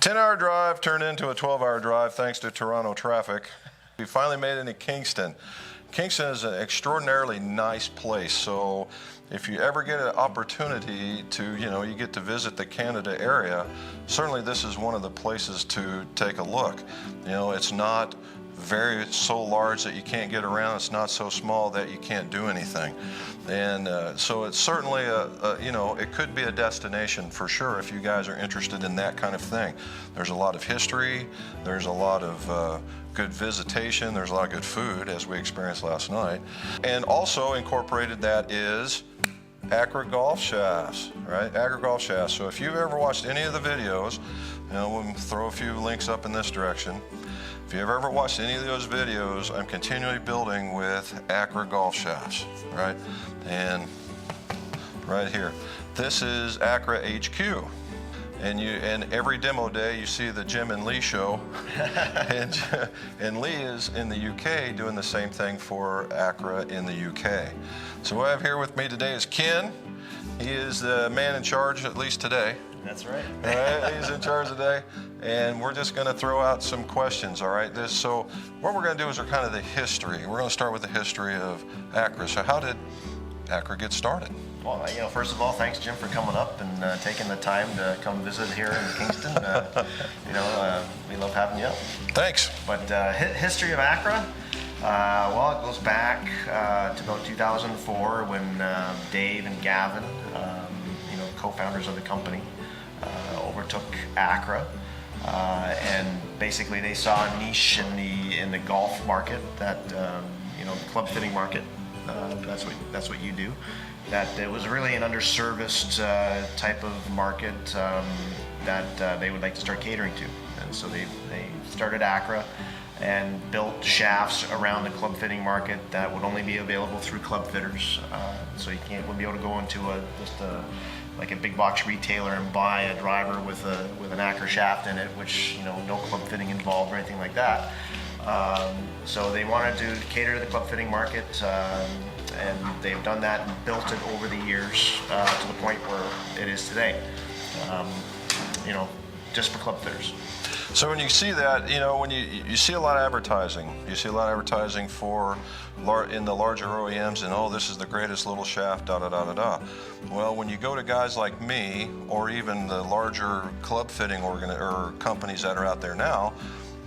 10-hour drive turned into a 12-hour drive thanks to Toronto traffic. We finally made it into Kingston. Kingston is an extraordinarily nice place, so if you ever get an opportunity to, you get to visit the Canada area, certainly this is one of the places to take a look. It's not so large that you can't get around. It's not so small that you can't do anything. And so it's certainly it could be a destination for sure if you guys are interested in that kind of thing. There's a lot of history. There's a lot of good visitation. There's a lot of good food, as we experienced last night. And also incorporated that is ACCRA Golf Shafts, right? ACCRA Golf Shafts. So if you've ever watched any of the videos, we'll throw a few links up in this direction. If you've ever watched any of those videos, I'm continually building with ACCRA Golf Shafts, right? And right here, this is ACCRA HQ. And every demo day you see the Jim and Lee show, and Lee is in the UK doing the same thing for ACCRA in the UK. So what I have here with me today is Ken. He is the man in charge, at least today. That's right. All right, he's in charge today, and we're just going to throw out some questions. All right. So what we're going to do is kind of the history. We're going to start with the history of ACCRA. So how did ACCRA get started? Well, first of all, thanks, Jim, for coming up and taking the time to come visit here in Kingston. We love having you up. Thanks. But history of ACCRA, well, it goes back to about 2004 when Dave and Gavin, co-founders of the company, overtook ACCRA, and basically they saw a niche in the golf market that the club fitting market. That's what you do. That it was really an underserviced type of market that they would like to start catering to, and so they started ACCRA and built shafts around the club fitting market that would only be available through club fitters. So you wouldn't be able to go into like a big box retailer and buy a driver with an ACCRA shaft in it, which no club fitting involved or anything like that. So they wanted to cater to the club fitting market, and they've done that and built it over the years to the point where it is today. Just for club fitters. So when you see that, when you see a lot of advertising, you see a lot of advertising in the larger OEMs, and this is the greatest little shaft, da da da da da. Well, when you go to guys like me, or even the larger club fitting or companies that are out there now,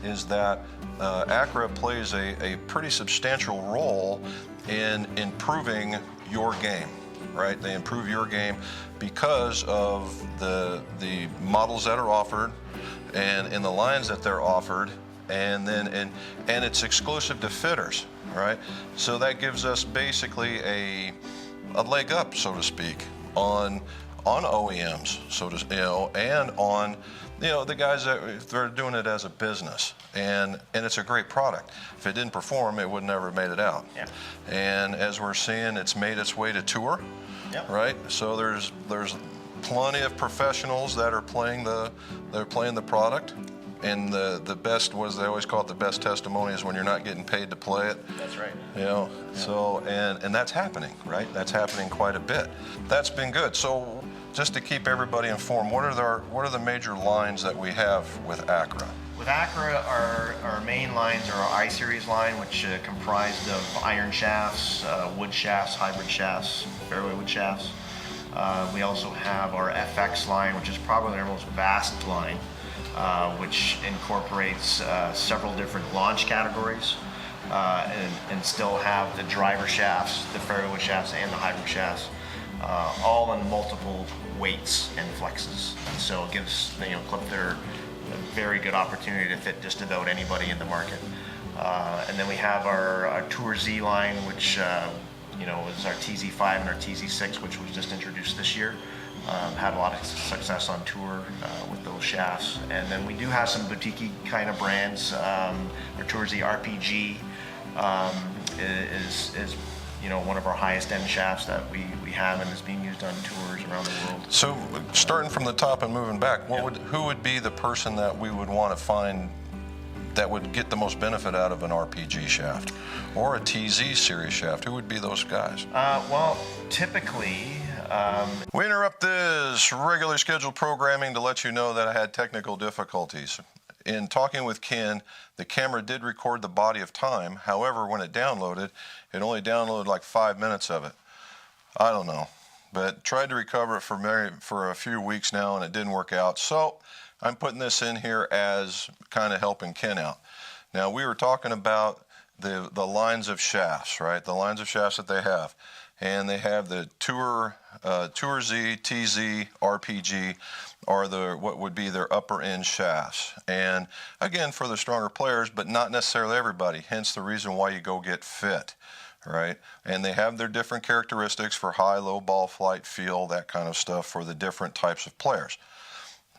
is that ACCRA plays a pretty substantial role in improving your game. Right? They improve your game because of the models that are offered and in the lines that they're offered, and it's exclusive to fitters, right? So that gives us basically a leg up, so to speak, on OEMs, and on the guys that they're doing it as a business, and it's a great product. If it didn't perform, it would never have made it out. Yeah. And as we're seeing, it's made its way to tour. Yep. Right. So there's plenty of professionals that are playing the product, and the best, what they always call it, the best testimony is when you're not getting paid to play it. That's right. Yeah. So and that's happening, right? That's happening quite a bit. That's been good. So just to keep everybody informed, what are the major lines that we have with ACCRA? With ACCRA, our main lines are our I-Series line, which comprised of iron shafts, wood shafts, hybrid shafts, fairway wood shafts. We also have our FX line, which is probably our most vast line, which incorporates several different launch categories, and still have the driver shafts, the fairway wood shafts, and the hybrid shafts, all in multiple weights and flexes. And so it gives club fitter a very good opportunity to fit just about anybody in the market. And then we have our Tour Z line, which is our TZ5 and our TZ6, which was just introduced this year. Had a lot of success on tour with those shafts. And then we do have some boutique kind of brands. Our Toursy RPG is one of our highest end shafts that we have and is being used on tours around the world. So starting from the top and moving back, who would be the person that we would want to find that would get the most benefit out of an RPG shaft or a TZ series shaft? Who would be those guys? Well, typically, we interrupt this regularly scheduled programming to let you know that I had technical difficulties. In talking with Ken, the camera did record the body of time. However, when it downloaded, it only downloaded like 5 minutes of it. I don't know, but tried to recover it for a few weeks now, and it didn't work out. So I'm putting this in here as kind of helping Ken out. Now, we were talking about the lines of shafts, right? The lines of shafts that they have. And they have the Tour Z, TZ, RPG, are what would be their upper end shafts. And again, for the stronger players, but not necessarily everybody, hence the reason why you go get fit, right? And they have their different characteristics for high, low ball flight, feel, that kind of stuff for the different types of players.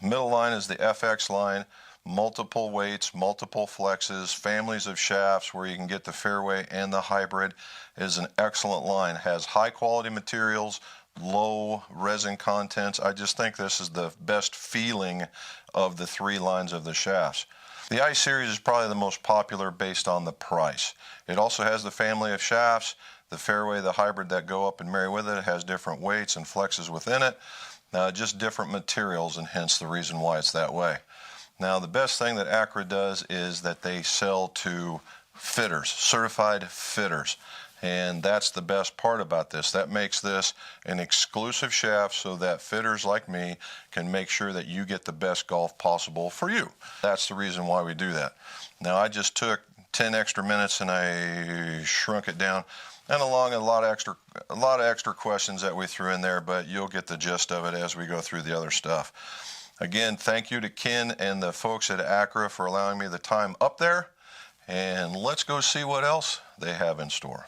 Middle line is the FX line, multiple weights, multiple flexes, families of shafts where you can get the fairway and the hybrid is an excellent line. It has high quality materials, low resin contents. I just think this is the best feeling of the three lines of the shafts. The I Series is probably the most popular based on the price. It also has the family of shafts, the fairway, the hybrid that go up and marry with it. It has different weights and flexes within it, just different materials, and hence the reason why it's that way. Now, the best thing that ACCRA does is that they sell to fitters, certified fitters. And that's the best part about this. That makes this an exclusive shaft so that fitters like me can make sure that you get the best golf possible for you. That's the reason why we do that. Now, I just took 10 extra minutes and I shrunk it down, and along a lot of extra questions that we threw in there, but you'll get the gist of it as we go through the other stuff. Again, thank you to Ken and the folks at ACCRA for allowing me the time up there. And let's go see what else they have in store.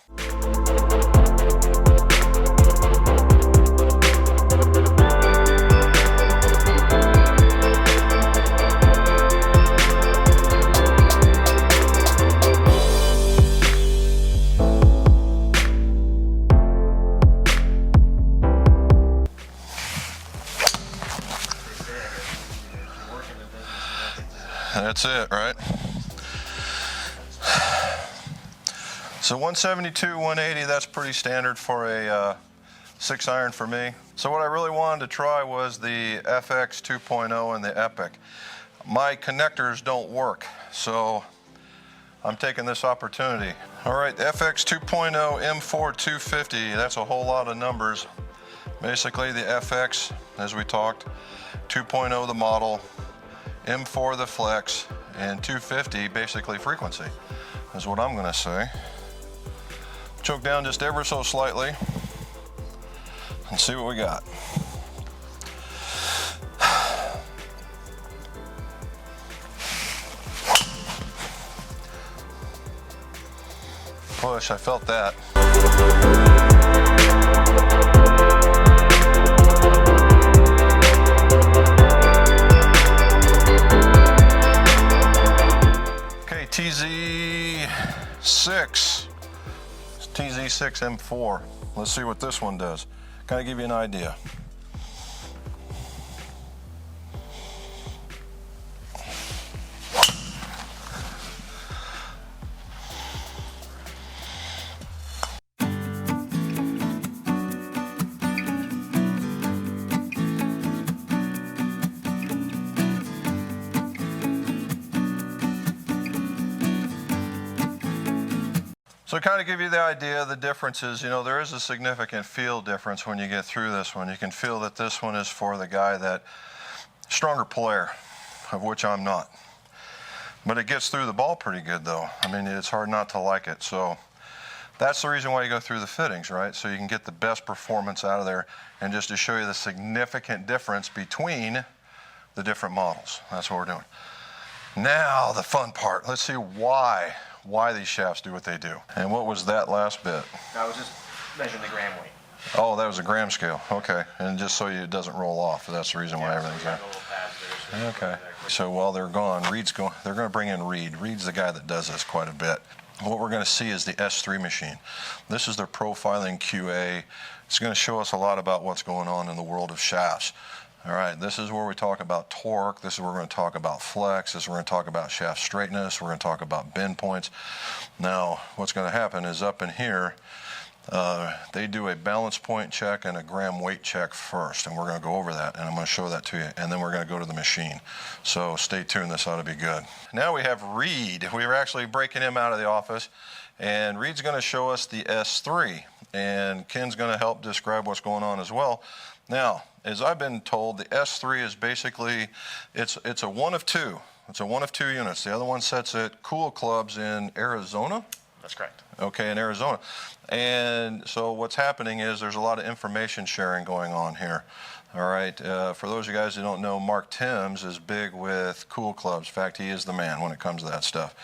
That's it, right? So 172, 180, that's pretty standard for a 6-iron for me. So what I really wanted to try was the FX 2.0 and the Epic. My connectors don't work, so I'm taking this opportunity. All right, FX 2.0 M4 250, that's a whole lot of numbers. Basically the FX, as we talked, 2.0 the model, M4 the flex, and 250 basically frequency is what I'm gonna say. Choke down just ever so slightly and see what we got. Push, I felt that. Okay, TZ6. TZ6 M4. Let's see what this one does. Kind of give you an idea. So kind of give you the idea of the differences, there is a significant feel difference when you get through this one. You can feel that this one is for the guy that, stronger player, of which I'm not. But it gets through the ball pretty good though. I mean, it's hard not to like it. So that's the reason why you go through the fittings, right? So you can get the best performance out of there, and just to show you the significant difference between the different models. That's what we're doing. Now the fun part, let's see why these shafts do what they do. And what was that last bit? I was just measuring the gram weight. Oh, that was a gram scale. Okay, and just so it doesn't roll off. That's the reason why everything's there. Okay. So while they're gone, they're going to bring in Reed. Reed's the guy that does this quite a bit. What we're going to see is the S3 machine. This is their profiling QA. It's going to show us a lot about what's going on in the world of shafts. All right, this is where we talk about torque. This is where we're going to talk about flex. This is where we're going to talk about shaft straightness. We're going to talk about bend points. Now, what's going to happen is up in here, they do a balance point check and a gram weight check first, and we're going to go over that, and I'm going to show that to you, and then we're going to go to the machine. So stay tuned. This ought to be good. Now we have Reed. We were actually breaking him out of the office, and Reed's going to show us the S3, and Ken's going to help describe what's going on as well. Now, as I've been told, the S3 is basically, it's a one of two. It's a one of two units. The other one sets at Cool Clubs in Arizona. That's correct. Okay, in Arizona. And so what's happening is there's a lot of information sharing going on here. All right, for those of you guys who don't know, Mark Timms is big with Cool Clubs. In fact, he is the man when it comes to that stuff.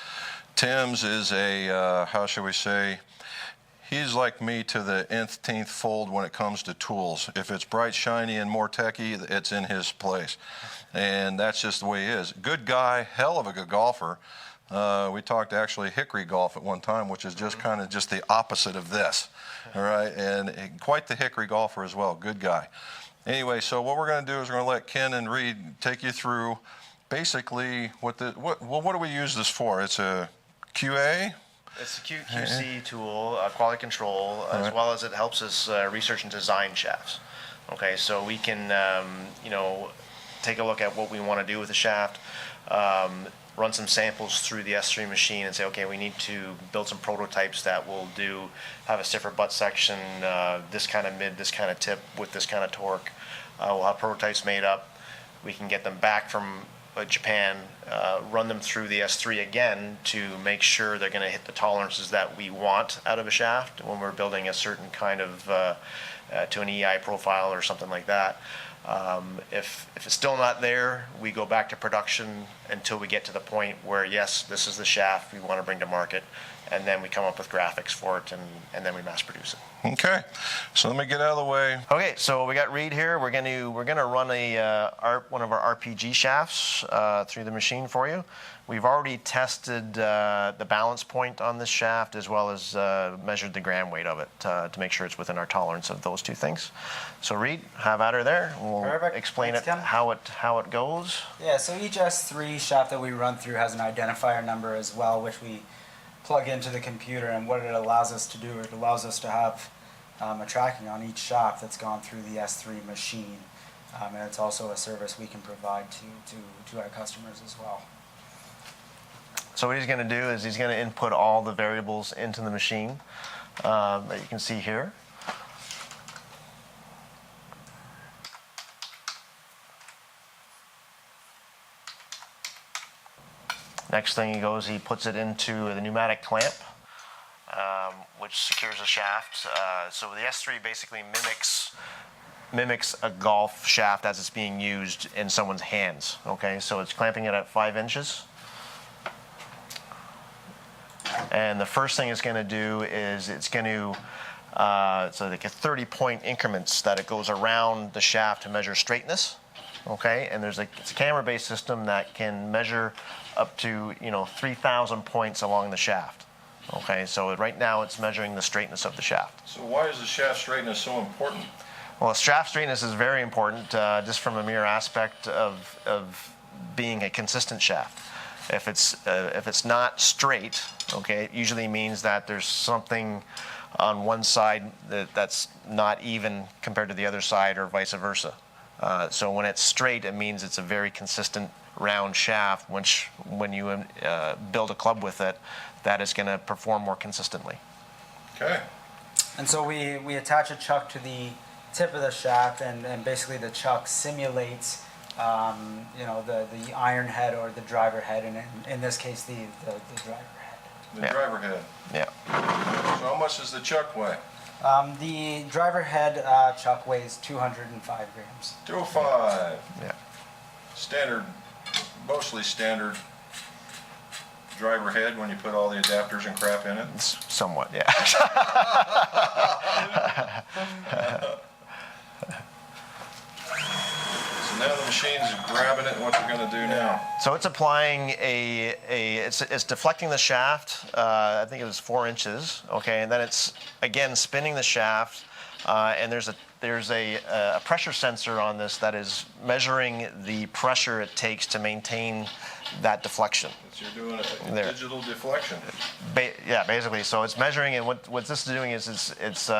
Timms is a, how shall we say, he's like me to the nth fold when it comes to tools. If it's bright, shiny, and more techy, it's in his place. And that's just the way he is. Good guy, hell of a good golfer. We talked actually Hickory Golf at one time, which is just kind of just the opposite of this. All right, and quite the Hickory golfer as well. Good guy. Anyway, so what we're going to do is we're going to let Ken and Reed take you through basically what do we use this for? It's a QA? It's a QC tool, quality control, as well as it helps us research and design shafts. Okay, so we can, take a look at what we want to do with the shaft, run some samples through the S3 machine and say, okay, we need to build some prototypes that will have a stiffer butt section, this kind of mid, this kind of tip with this kind of torque. We'll have prototypes made up. We can get them back from Japan, run them through the S3 again to make sure they're going to hit the tolerances that we want out of a shaft when we're building a certain kind of to an EI profile or something like that. If it's still not there, we go back to production until we get to the point where, yes, this is the shaft we want to bring to market, and then we come up with graphics for it, and then we mass produce it. Okay, so let me get out of the way. Okay, so we got Reed here. We're gonna run one of our RPG shafts through the machine for you. We've already tested the balance point on this shaft as well as measured the gram weight of it to make sure it's within our tolerance of those two things. So Reed, have at her there. We'll explain how it goes. Yeah, so each S3 shaft that we run through has an identifier number as well, which we plug into the computer, and what it allows us to do, it allows us to have a tracking on each shaft that's gone through the S3 machine, and it's also a service we can provide to our customers as well. So what he's going to do is he's going to input all the variables into the machine that you can see here. Next thing he puts it into the pneumatic clamp, which secures the shaft. So the S3 basically mimics a golf shaft as it's being used in someone's hands. Okay, so it's clamping it at 5 inches. And the first thing it's going to do is it's going to, so like a 30-point increments that it goes around the shaft to measure straightness. Okay, and it's a camera-based system that can measure up to 3,000 points along the shaft. Okay, so right now it's measuring the straightness of the shaft. So why is the shaft straightness so important? Well, shaft straightness is very important just from a mere aspect of being a consistent shaft. If it's not straight, okay, it usually means that there's something on one side that's not even compared to the other side, or vice versa. So when it's straight, it means it's a very consistent round shaft, which when you build a club with it, that is going to perform more consistently. Okay. And so we attach a chuck to the tip of the shaft, and basically the chuck simulates the iron head or the driver head, and in this case the driver head. The driver head. Yeah. So how much does the chuck weigh? The driver head chuck weighs 205 grams. 205. Yeah. Standard, mostly standard driver head when you put all the adapters and crap in it? Somewhat, yeah. machine's grabbing it, and what's it going to do now? So it's applying it's deflecting the shaft. I think it was 4 inches. Okay, and then it's again spinning the shaft, and there's a pressure sensor on this that is measuring the pressure it takes to maintain that deflection. So you're doing a There. digital deflection. Yeah, basically. So it's measuring, and what this is doing is it's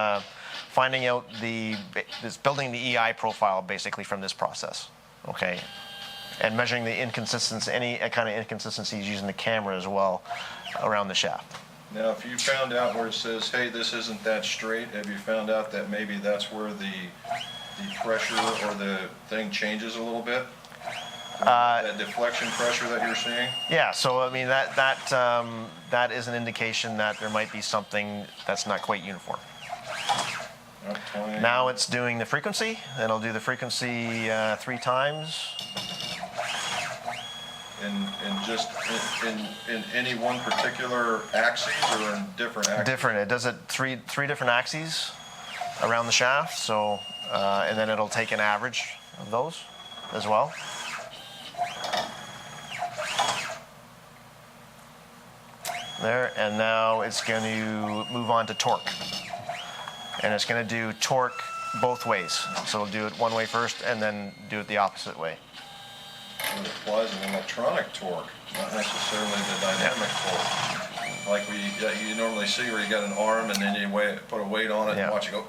finding out it's building the EI profile basically from this process. Okay, and measuring the inconsistency, any kind of inconsistencies using the camera as well around the shaft. Now, if you found out where it says, hey, this isn't that straight, have you found out that maybe that's where the pressure or the thing changes a little bit? That deflection pressure that you're seeing? Yeah, so I mean that is an indication that there might be something that's not quite uniform. Now it's doing the frequency, and it'll do the frequency 3 times. And just in any one particular axis or in different axes? Different. It does it three different axes around the shaft. So, and then it'll take an average of those as well. There, and now it's going to move on to torque. And it's going to do torque both ways. So it'll do it one way first and then do it the opposite way. It applies an electronic torque, not necessarily the dynamic torque. Like you normally see where you got an arm and then you put a weight on it and watch it go,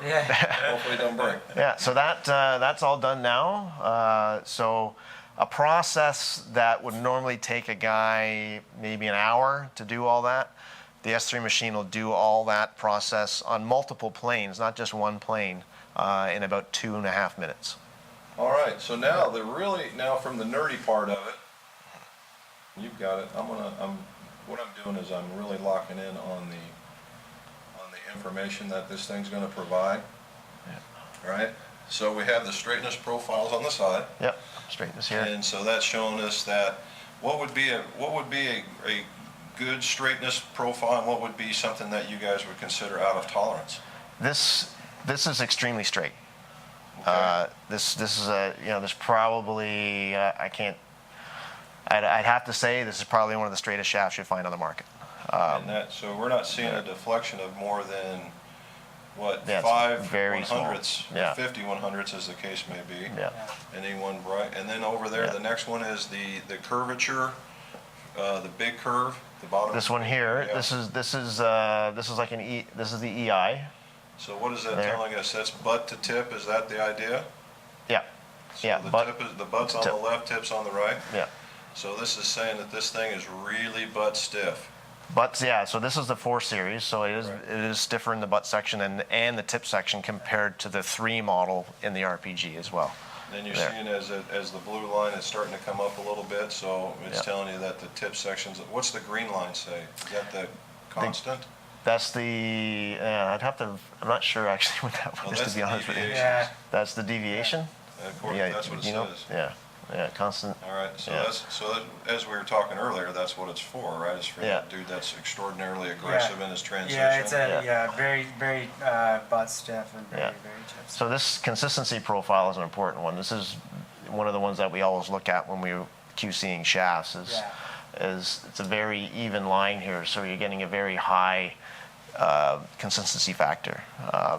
Yeah. hopefully it don't break. Yeah, so that's all done now. So a process that would normally take a guy maybe an hour to do all that, the S3 machine will do all that process on multiple planes, not just one plane, in about 2.5 minutes. All right, so now now from the nerdy part of it, you've got it. What I'm doing is I'm really locking in on the information that this thing's going to provide. Yeah. Right. So we have the straightness profiles on the side. Yep, straightness here. And so that's showing us that what would be a good straightness profile, and what would be something that you guys would consider out of tolerance? This is extremely straight. Okay. This is there's probably I'd have to say this is probably one of the straightest shafts you'll find on the market. So we're not seeing a deflection of more than what, Yeah, 5 very 100ths, small. Yeah. 50 100ths as the case may be. Yeah. Any one bright, and then over there, the next one is the curvature, the big curve, the bottom. This one here, Yeah. this is like this is the EI. So what is that There. telling us? That's butt to tip. Is that the idea? Yeah. So Yeah, the butt's on tip. the left, tip's on the right. Yeah. So this is saying that this thing is really butt stiff. But yeah, so this is the 4 series, so it is stiffer in the butt section and the tip section compared to the 3 model in the RPG as well. Then you're There. seeing as the blue line is starting to come up a little bit, so it's telling you that the tip sections. What's the green line say? Is that the constant? That's the I'm not sure actually what that one is, that's to be the honest with you. deviation. Yeah. That's the deviation. Of course, Yeah, that's what it you know? says. Yeah, constant. All right, so Yeah. as we were talking earlier, that's what it's for, right? It's for that dude that's extraordinarily aggressive in his transition. Yeah, it's very, very butt stiff and very, Yeah. very tip stiff. So this consistency profile is an important one. This is one of the ones that we always look at when we're QCing shafts. Is it's a very even line here, so you're getting a very high consistency factor.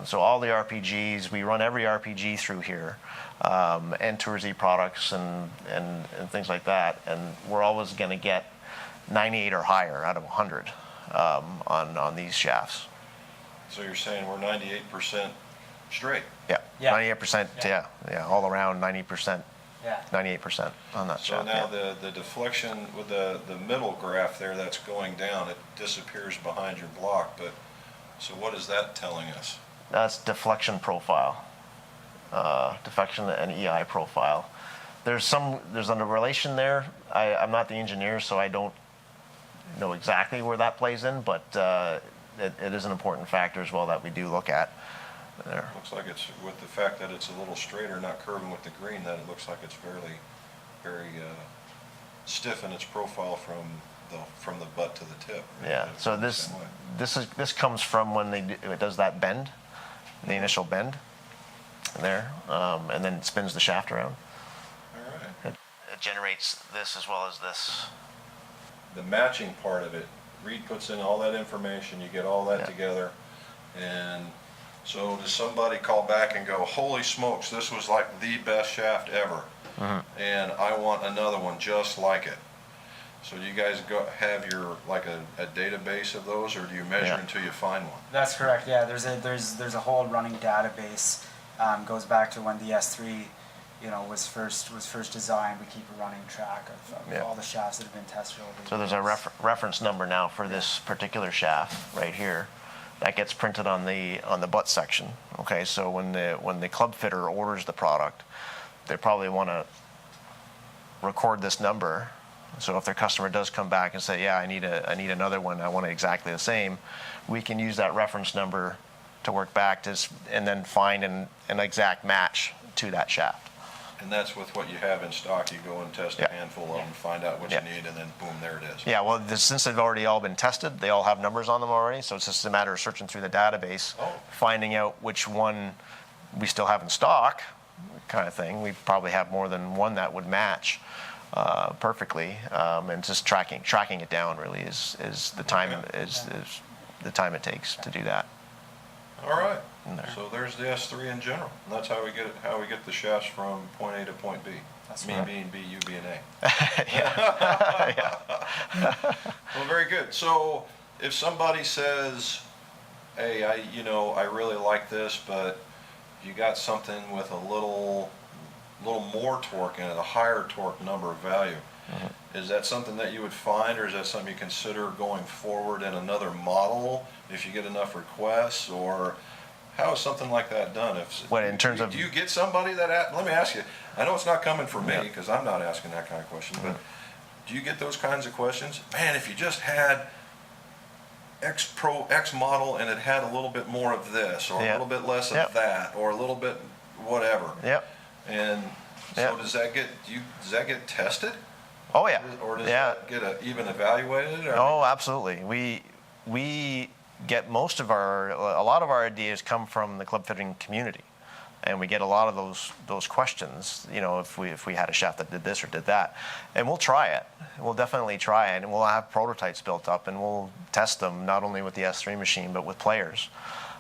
So all the RPGs, we run every RPG through here, and Tour Z products and things like that, and we're always going to get 98 or higher out of 100 on these shafts. So you're saying we're 98% straight. Yeah, Yeah. 98%. Yeah, all around 90%. Yeah. 98% on that So shaft. now the deflection with the middle graph there that's going down, it disappears behind your block, but so what is that telling us? That's deflection profile, deflection and EI profile. There's a relation there. I'm not the engineer, so I don't know exactly where that plays in, but it is an important factor as well that we do look at there. Looks like it's with the fact that it's a little straighter, not curving with the green, that it looks like it's very, very stiff in its profile from the butt to the tip. Yeah. So this comes from when it does that bend, the initial bend, there, and then it spins the shaft around. All generates this as well as this. The matching part of it, Reed puts in all that information, you get all that Yeah. together, and so does somebody call back and go, holy smokes, this was like the best shaft ever, and I want another one just like it. So do you guys have your, like a database of those, or do you measure Yeah. until you find one? That's correct. Yeah, there's a whole running database. Goes back to when the S3, was first designed. We keep a running track of Yeah. all the shafts that have been tested over the So there's a years. reference number now for this particular shaft right here. That gets printed on the butt section. Okay, so when the club fitter orders the product, they probably want to record this number. So if their customer does come back and say, yeah, I need another one, I want it exactly the same, we can use that reference number to work back to and then find an exact match to that shaft. And that's with what you have in stock, you go and test a Yeah. handful of them, find out what Yeah. you need, and then boom, there it is. Yeah, well, since they've already all been tested, they all have numbers on them already, so it's just a matter of searching through the database, finding out which one we still have in stock, kind of thing. We probably have more than one that would match perfectly, and just tracking it down really is the time is the time it takes to do that. All right, There. so there's the S3 in general, and that's how we get the shafts from point A to point B. That's Me right. being B, you being A. Yeah. Well, very good. So if somebody says, hey, I really like this, but you got something with a little more torque in it, a higher torque number of value, is that something that you would find, or is that something you consider going forward in another model if you get enough requests, or how is something like that done? What, in terms of- do you get somebody that, let me ask you, I know it's not coming from me because I'm not asking that kind of question, but do you get those kinds of questions? Man, if you just had X model and it had a little bit more of this, or a Yeah. little bit less of Yep. that, or a little bit whatever. Yep. And so Yep. does that get tested? Oh yeah. Or does Yeah. that get even evaluated? Or? Oh, absolutely. We get a lot of our ideas come from the club fitting community, and we get a lot of those questions. If we had a shaft that did this or did that, and we'll try it. We'll definitely try it, and we'll have prototypes built up, and we'll test them not only with the S3 machine but with players.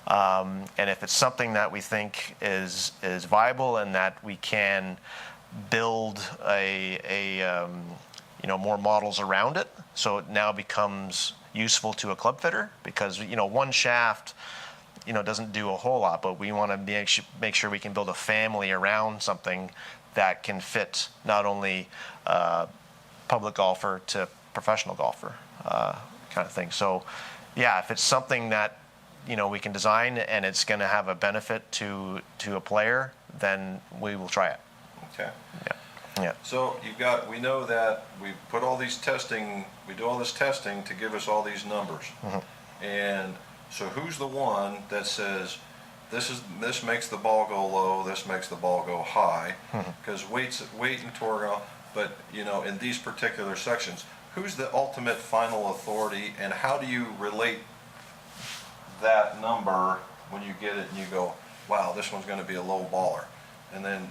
And if it's something that we think is viable and that we can build more models around it, so it now becomes useful to a club fitter, because one shaft doesn't do a whole lot, but we want to make sure we can build a family around something that can fit not only public golfer to professional golfer, kind of thing. So yeah, if it's something that we can design and it's going to have a benefit to a player, then we will try it. Okay. Yeah. So we know that we do all this testing to give us all these numbers. And so who's the one that says, this makes the ball go low, this makes the ball go high, because weight and torque, but in these particular sections, who's the ultimate final authority, and how do you relate that number when you get it and you go, wow, this one's going to be a low baller? And then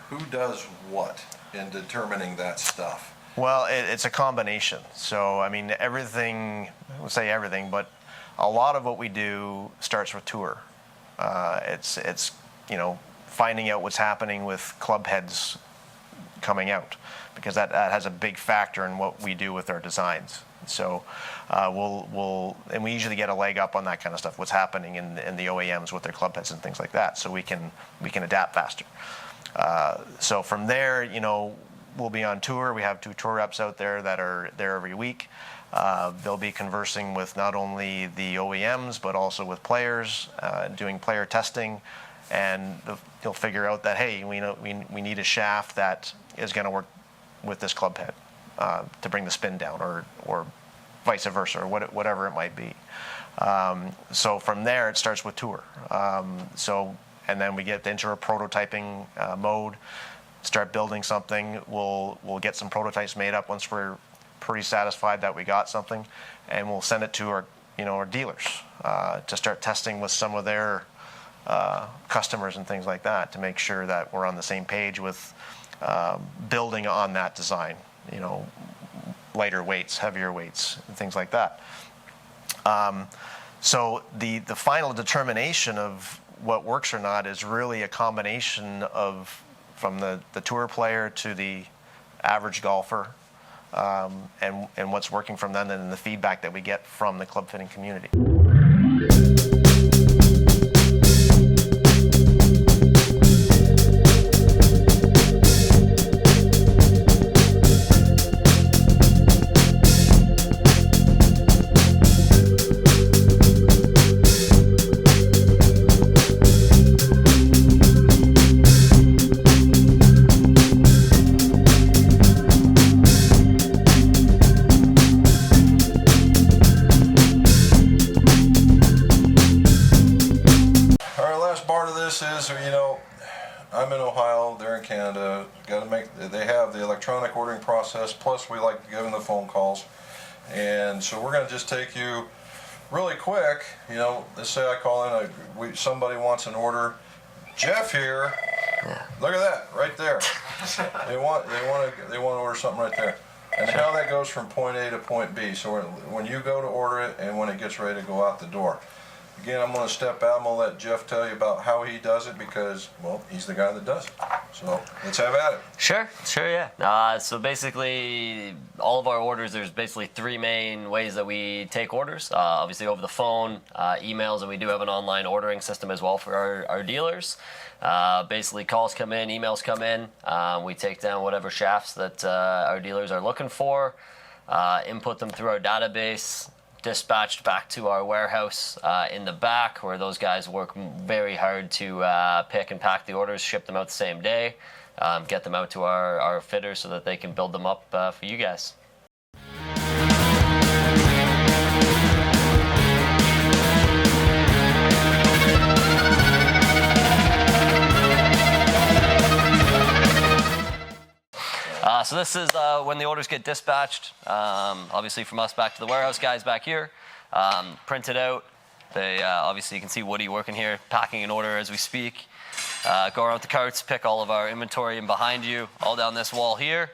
who does what in determining that stuff? Well, it's a combination. So, I mean, we'll say everything, but a lot of what we do starts with tour. It's finding out what's happening with club heads coming out, because that has a big factor in what we do with our designs. So and we usually get a leg up on that kind of stuff, what's happening in the OEMs with their club heads and things like that, so we can adapt faster. So from there, we'll be on tour. We have 2 tour reps out there that are there every week. They'll be conversing with not only the OEMs but also with players, doing player testing, and they'll figure out that, hey, we need a shaft that is going to work with this club head to bring the spin down, or vice versa, or whatever it might be. So from there, it starts with tour. And then we get into a prototyping mode, start building something. We'll get some prototypes made up once we're pretty satisfied that we got something, and we'll send it to our dealers to start testing with some of their customers and things like that, to make sure that we're on the same page with building on that design, you know, lighter weights, heavier weights, and things like that. So the final determination of what works or not is really a combination of from the tour player to the average golfer, and what's working from them, and the feedback that we get from the club fitting community. Is, you know, I'm in Ohio, they're in Canada, they have the electronic ordering process, plus we like to give them the phone calls. And so we're going to just take you really quick, you know, let's say I call in, somebody wants an order. Jeff here, look at that, right there. They want to order something right there. And how that goes from point A to point B. So when you go to order it and when it gets ready to go out the door. Again, I'm going to step out. I'm going to let Jeff tell you about how he does it because, well, he's the guy that does it. So let's have at it. Sure, yeah. So basically, all of our orders, there's basically three main ways that we take orders. Obviously over the phone, emails, and we do have an online ordering system as well for our dealers. Basically, calls come in, emails come in. We take down whatever shafts that our dealers are looking for, input them through our database, dispatched back to our warehouse in the back, where those guys work very hard to pick and pack the orders, ship them out the same day, get them out to our fitters so that they can build them up for you guys. So this is when the orders get dispatched, obviously from us back to the warehouse guys back here, printed out. They obviously you can see Woody working here, packing an order as we speak. Go around with the carts, pick all of our inventory in behind you, all down this wall here.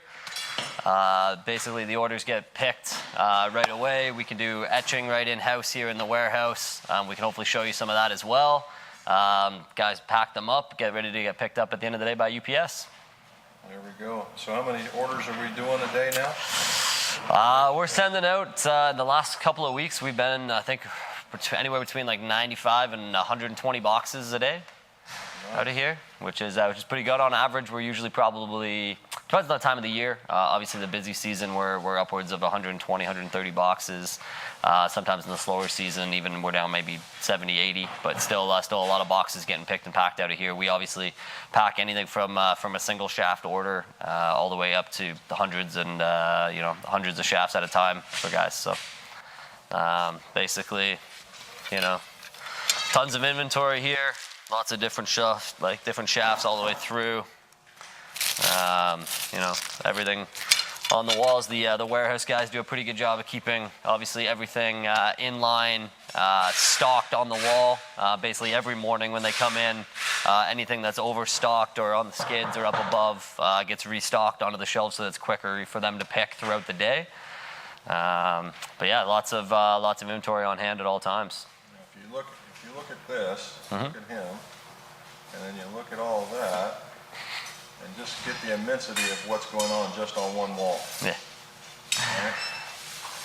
Basically the orders get picked right away. We can do etching right in-house here in the warehouse. We can hopefully show you some of that as well. Guys pack them up, get ready to get picked up at the end of the day by UPS. There we go. So how many orders are we doing a day now? We're sending out, the last couple of weeks, we've been, I think, anywhere between like 95 and 120 boxes a day out of here, which is pretty good. On average, we're usually probably, depends on the time of the year. Obviously, the busy season, we're upwards of 120, 130 boxes. Sometimes in the slower season, even we're down maybe 70, 80, but still a lot of boxes getting picked and packed out of here. We obviously pack anything from a single shaft order all the way up to the hundreds and hundreds of shafts at a time for guys. So basically, tons of inventory here, lots of different shafts all the way through. Everything on the walls. The warehouse guys do a pretty good job of keeping, obviously, everything in line, stocked on the wall. Basically, every morning when they come in, anything that's overstocked or on the skids or up above gets restocked onto the shelves, so that it's quicker for them to pick throughout the day. But yeah, lots of inventory on hand at all times. If you look at this, look at him, and then you look at all of that. And just get the immensity of what's going on just on one wall. Yeah. Right?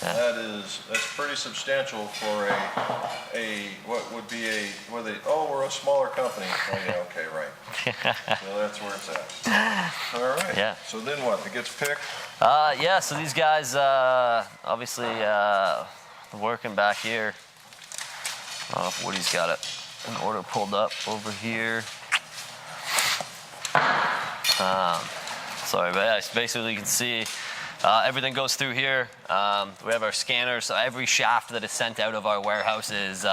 Yeah. That's pretty substantial for we're a smaller company. Oh yeah, okay, right. So that's where it's at. All right. Yeah. So then what? It gets picked? Yeah, so these guys obviously working back here. I don't know if Woody's got an order pulled up over here. Sorry, but yeah, basically you can see everything goes through here. We have our scanners, so every shaft that is sent out of our warehouse is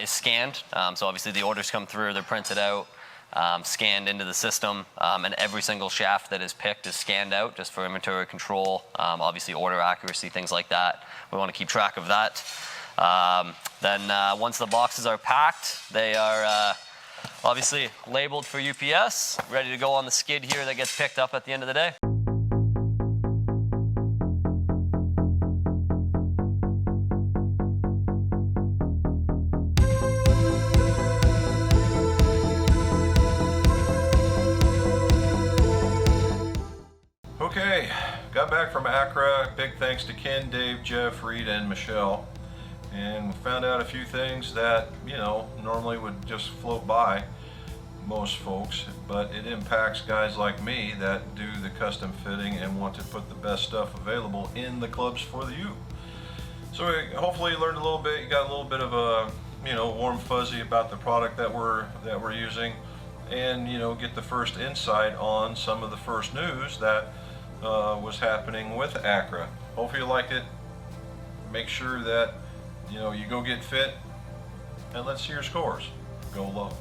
scanned. So obviously the orders come through, they're printed out, scanned into the system, and every single shaft that is picked is scanned out just for inventory control, obviously order accuracy, things like that. We want to keep track of that. Then once the boxes are packed, they are Obviously labeled for UPS, ready to go on the skid here that gets picked up at the end of the day. Okay, got back from ACCRA. Big thanks to Ken, Dave, Jeff, Reed, and Michelle. And we found out a few things that, you know, normally would just float by most folks, but it impacts guys like me that do the custom fitting and want to put the best stuff available in the clubs for you. So hopefully you learned a little bit, you got a little bit of a, you know, warm fuzzy about the product that we're using, and, you know, get the first insight on some of the first news that was happening with ACCRA. Hopefully you liked it. Make sure that, you know, you go get fit, and let's see your scores. Go low.